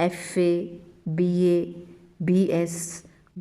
FA, BA, BS,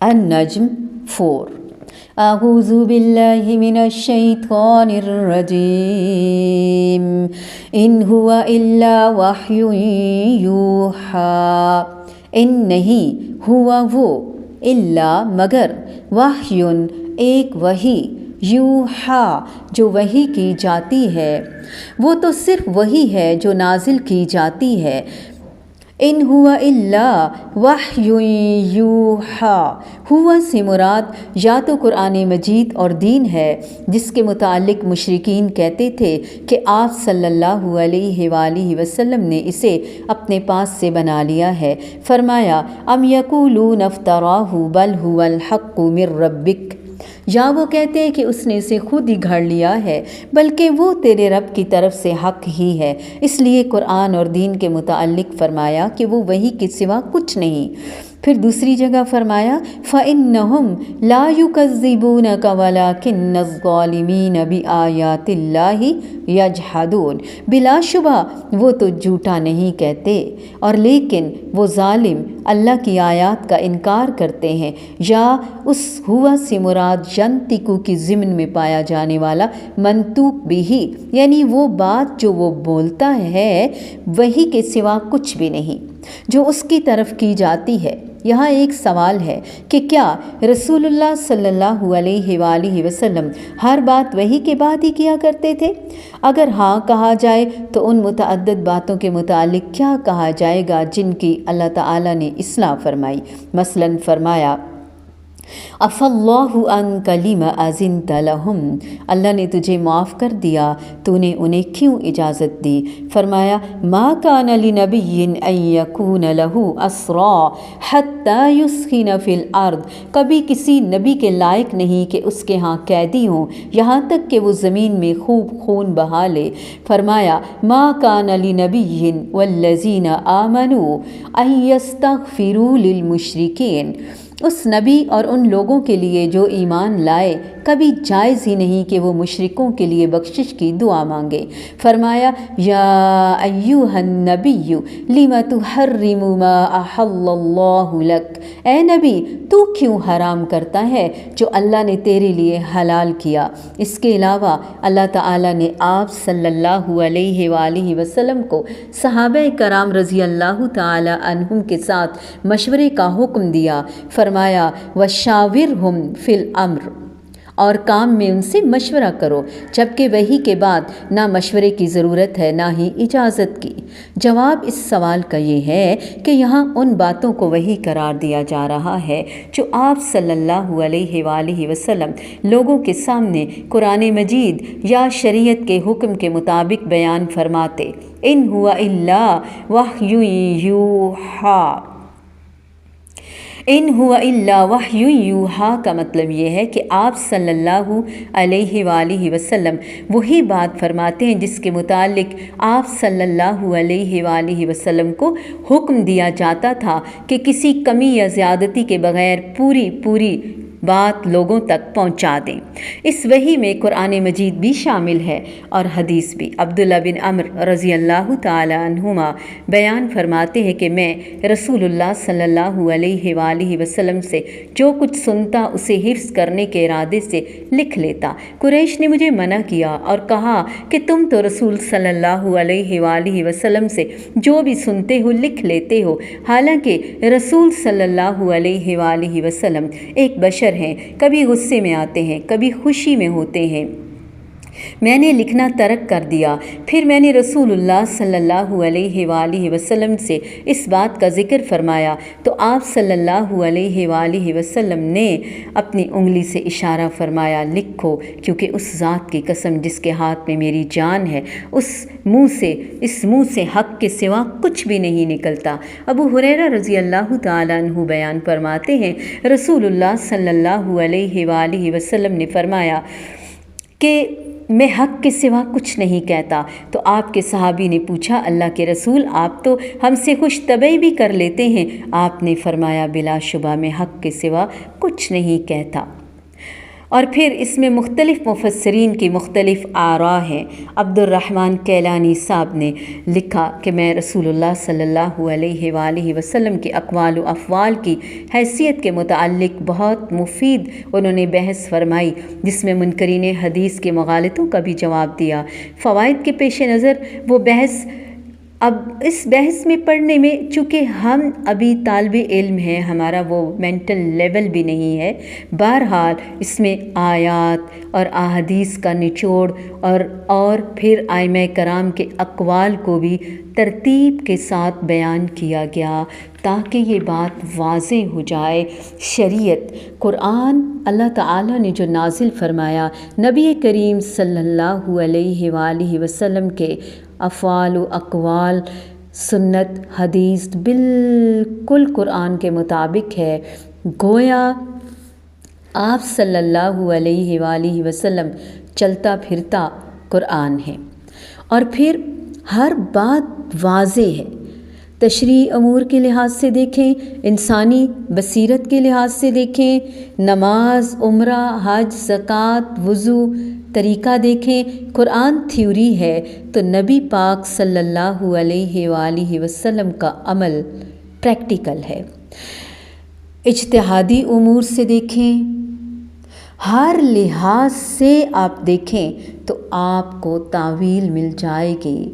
النجم 4 أعوذ بالله من الشيطان الرجيم إن هو إلا وحي يوحى إن نہیں ہوا وہ إلا مگر وحی ایک وحی یوحا جو وحی کی جاتی ہے، وہ تو صرف وحی ہے جو نازل کی جاتی ہے۔ ان ہوا الا وحی یوحا، ہوا سے مراد یا تو قرآن مجید اور دین ہے، جس کے متعلق مشرکین کہتے تھے کہ آپ صلی اللہ علیہ وآلہ وسلم نے اسے اپنے پاس سے بنا لیا ہے۔ فرمایا ام یقولون افتراہ بل هو الحق من ربک، یا وہ کہتے ہیں کہ اس نے اسے خود ہی گھڑ لیا ہے، بلکہ وہ تیرے رب کی طرف سے حق ہی ہے۔ اس لیے قرآن اور دین کے متعلق فرمایا کہ وہ وحی کے سوا کچھ نہیں۔ پھر دوسری جگہ فرمایا فَإِنَّهُمْ لَا يُكَذِّبُونَكَ وَلَكِنَّ الظَّالِمِينَ بِآيَاتِ اللَّهِ يَجْحَدُونَ، بلا شبہ وہ تو جھوٹا نہیں کہتے، اور لیکن وہ ظالم اللہ کی آیات کا انکار کرتے ہیں۔ یا اس ہوا سے مراد ینطقو کی ضمن میں پایا جانے والا منطوق بھی، یعنی وہ بات جو وہ بولتا ہے وہی کے سوا کچھ بھی نہیں جو اس کی طرف کی جاتی ہے۔ یہاں ایک سوال ہے کہ کیا رسول اللہ صلی اللہ علیہ وآلہ وسلم ہر بات وحی کے بعد ہی کیا کرتے تھے؟ اگر ہاں کہا جائے تو ان متعدد باتوں کے متعلق کیا کہا جائے گا جن کی اللہ تعالیٰ نے اصلاح فرمائی؟ مثلاً فرمایا عفا اللہ عنک لم اذنت لہم، اللہ نے تجھے معاف کر دیا، تو نے انہیں کیوں اجازت دی؟ فرمایا ما کان لنبی ان یکون لہ اسری حتی یسخن فی الارض، کبھی کسی نبی کے لائق نہیں کہ اس کے ہاں قیدی ہوں یہاں تک کہ وہ زمین میں خوب خون بہا لے۔ فرمایا ما کان لنبی والذین آمنوا ان یستغفروا للمشرکین، اس نبی اور ان لوگوں کے لیے جو ایمان لائے کبھی جائز ہی نہیں کہ وہ مشرکوں کے لیے بخشش کی دعا مانگے۔ فرمایا یا ایھا النبی لم تحرم ما احل اللہ لک، اے نبی تو کیوں حرام کرتا ہے جو اللہ نے تیرے لیے حلال کیا؟ اس کے علاوہ اللہ تعالیٰ نے آپ صلی اللہ علیہ وآلہ وسلم کو صحابہ کرام رضی اللہ تعالی عنہم کے ساتھ مشورے کا حکم دیا۔ فرمایا وشاورہم فی الامر، اور کام میں ان سے مشورہ کرو، جبکہ وحی کے بعد نہ مشورے کی ضرورت ہے نہ ہی اجازت کی۔ جواب اس سوال کا یہ ہے کہ یہاں ان باتوں کو وحی قرار دیا جا رہا ہے جو آپ صلی اللہ علیہ وآلہ وسلم لوگوں کے سامنے قرآن مجید یا شریعت کے حکم کے مطابق بیان فرماتے۔ ان ہوا الا وحی یوحا، ان ہوا الا وحی یوحا کا مطلب یہ ہے کہ آپ صلی اللہ علیہ وآلہ وسلم وہی بات فرماتے ہیں جس کے متعلق آپ صلی اللہ علیہ وآلہ وسلم کو حکم دیا جاتا تھا کہ کسی کمی یا زیادتی کے بغیر پوری بات لوگوں تک پہنچا دیں۔ اس وحی میں قرآن مجید بھی شامل ہے اور حدیث بھی۔ عبداللہ بن عمر رضی اللہ تعالی عنہما بیان فرماتے ہیں کہ میں رسول اللہ صلی اللہ علیہ وآلہ وسلم سے جو کچھ سنتا اسے حفظ کرنے کے ارادے سے لکھ لیتا۔ قریش نے مجھے منع کیا اور کہا کہ تم تو رسول صلی اللہ علیہ وآلہ وسلم سے جو بھی سنتے ہو لکھ لیتے ہو، حالانکہ رسول صلی اللہ علیہ وآلہ وسلم ایک بشر ہیں، کبھی غصے میں آتے ہیں، کبھی خوشی میں ہوتے ہیں، میں نے لکھنا ترک کر دیا۔ پھر میں نے رسول اللہ صلی اللہ علیہ وآلہ وسلم سے اس بات کا ذکر فرمایا تو آپ صلی اللہ علیہ وآلہ وسلم نے اپنی انگلی سے اشارہ فرمایا، لکھو، کیونکہ اس ذات کی قسم جس کے ہاتھ میں میری جان ہے، اس منہ سے حق کے سوا کچھ بھی نہیں نکلتا۔ ابو ہریرہ رضی اللہ تعالیٰ عنہ بیان فرماتے ہیں، رسول اللہ صلی اللہ علیہ وآلہ وسلم نے فرمایا کہ میں حق کے سوا کچھ نہیں کہتا۔ تو آپ کے صحابی نے پوچھا، اللہ کے رسول، آپ تو ہم سے خوش طبعی بھی کر لیتے ہیں۔ آپ نے فرمایا، بلا شبہ میں حق کے سوا کچھ نہیں کہتا۔ اور پھر اس میں مختلف مفسرین کی مختلف آراء ہیں۔ عبد الرحمن کیلانی صاحب نے لکھا کہ میں رسول اللہ صلی اللہ علیہ وآلہ وسلم کے اقوال و افعال کی حیثیت کے متعلق بہت مفید انہوں نے بحث فرمائی، جس میں منکرین حدیث کے مغالطوں کا بھی جواب دیا۔ فوائد کے پیش نظر وہ بحث، اب اس بحث میں پڑھنے میں چونکہ ہم ابھی طالب علم ہیں، ہمارا وہ مینٹل لیول بھی نہیں ہے، بہرحال اس میں آیات اور احادیث کا نچوڑ اور پھر ائمہ کرام کے اقوال کو بھی ترتیب کے ساتھ بیان کیا گیا تاکہ یہ بات واضح ہو جائے۔ شریعت، قرآن اللہ تعالیٰ نے جو نازل فرمایا، نبی کریم صلی اللہ علیہ وآلہ وسلم کے افعال و اقوال، سنت، حدیث بالکل قرآن کے مطابق ہے، گویا آپ صلی اللہ علیہ وآلہ وسلم چلتا پھرتا قرآن ہے۔ اور پھر ہر بات واضح ہے، تشریع امور کے لحاظ سے دیکھیں، انسانی بصیرت کے لحاظ سے دیکھیں، نماز، عمرہ، حج، زکوٰۃ، وضو طریقہ دیکھیں، قرآن تھیوری ہے تو نبی پاک صلی اللہ علیہ وآلہ وسلم کا عمل پریکٹیکل ہے۔ اجتہادی امور سے دیکھیں، ہر لحاظ سے آپ دیکھیں تو آپ کو تاویل مل جائے گی،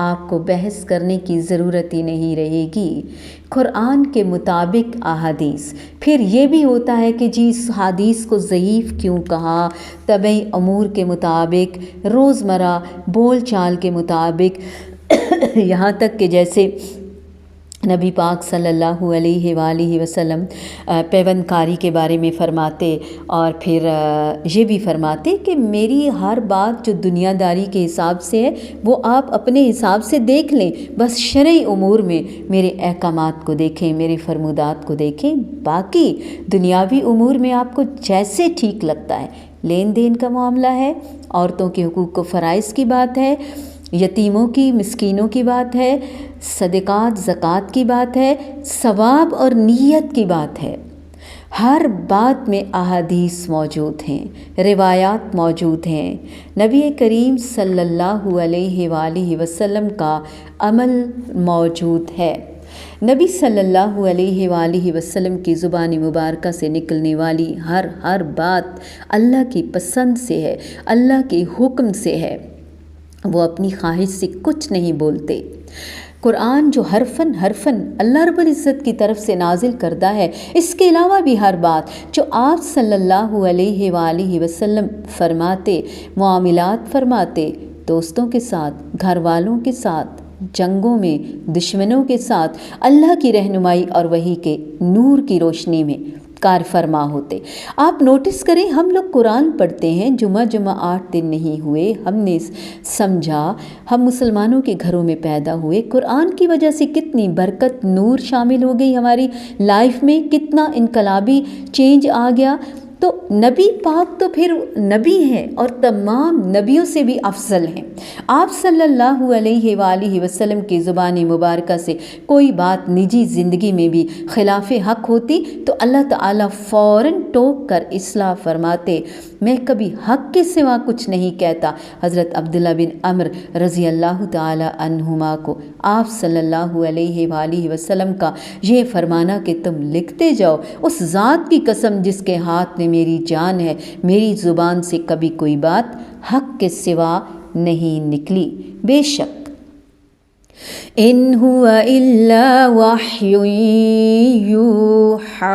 آپ کو بحث کرنے کی ضرورت ہی نہیں رہے گی۔ قرآن کے مطابق احادیث، پھر یہ بھی ہوتا ہے کہ جی اس حدیث کو ضعیف کیوں کہا، طبعی امور کے مطابق، روزمرہ بول چال کے مطابق، یہاں تک کہ جیسے نبی پاک صلی اللہ علیہ وآلہ وسلم پیوند کاری کے بارے میں فرماتے اور پھر یہ بھی فرماتے کہ میری ہر بات جو دنیا داری کے حساب سے ہے وہ آپ اپنے حساب سے دیکھ لیں، بس شرعی امور میں میرے احکامات کو دیکھیں، میرے فرمودات کو دیکھیں، باقی دنیاوی امور میں آپ کو جیسے ٹھیک لگتا ہے، لین دین کا معاملہ ہے، عورتوں کے حقوق و فرائض کی بات ہے، یتیموں کی، مسکینوں کی بات ہے، صدقات زکوٰۃ کی بات ہے، ثواب اور نیت کی بات ہے، ہر بات میں احادیث موجود ہیں، روایات موجود ہیں، نبی کریم صلی اللہ علیہ وآلہ وسلم کا عمل موجود ہے۔ نبی صلی اللہ علیہ وآلہ وسلم کی زبان مبارکہ سے نکلنے والی ہر بات اللہ کی پسند سے ہے، اللہ کے حکم سے ہے، وہ اپنی خواہش سے کچھ نہیں بولتے۔ قرآن جو حرفاً اللہ رب العزت کی طرف سے نازل کردہ ہے، اس کے علاوہ بھی ہر بات جو آپ صلی اللہ علیہ وآلہ وسلم فرماتے، معاملات فرماتے، دوستوں کے ساتھ، گھر والوں کے ساتھ، جنگوں میں دشمنوں کے ساتھ، اللہ کی رہنمائی اور وحی کے نور کی روشنی میں کار فرما ہوتے۔ آپ نوٹس کریں، ہم لوگ قرآن پڑھتے ہیں، جمعہ 8 دن نہیں ہوئے، ہم نے سمجھا، ہم مسلمانوں کے گھروں میں پیدا ہوئے، قرآن کی وجہ سے کتنی برکت، نور شامل ہو گئی ہماری لائف میں، کتنا انقلابی چینج آ گیا۔ تو نبی پاک تو پھر نبی ہیں اور تمام نبیوں سے بھی افضل ہیں۔ آپ صلی اللہ علیہ وآلہ وسلم کی زبان مبارکہ سے کوئی بات نجی زندگی میں بھی خلاف حق ہوتی تو اللہ تعالیٰ فوراً ٹوک کر اصلاح فرماتے، میں کبھی حق کے سوا کچھ نہیں کہتا۔ حضرت عبداللہ بن عمر رضی اللہ تعالیٰ عنہما کو آپ صلی اللہ علیہ وآلہ وسلم کا یہ فرمانا کہ تم لکھتے جاؤ، اس ذات کی قسم جس کے ہاتھ میں میری جان ہے، میری زبان سے کبھی کوئی بات حق کے سوا نہیں نکلی۔ بے شک ان ہوا الا وحی یوحی،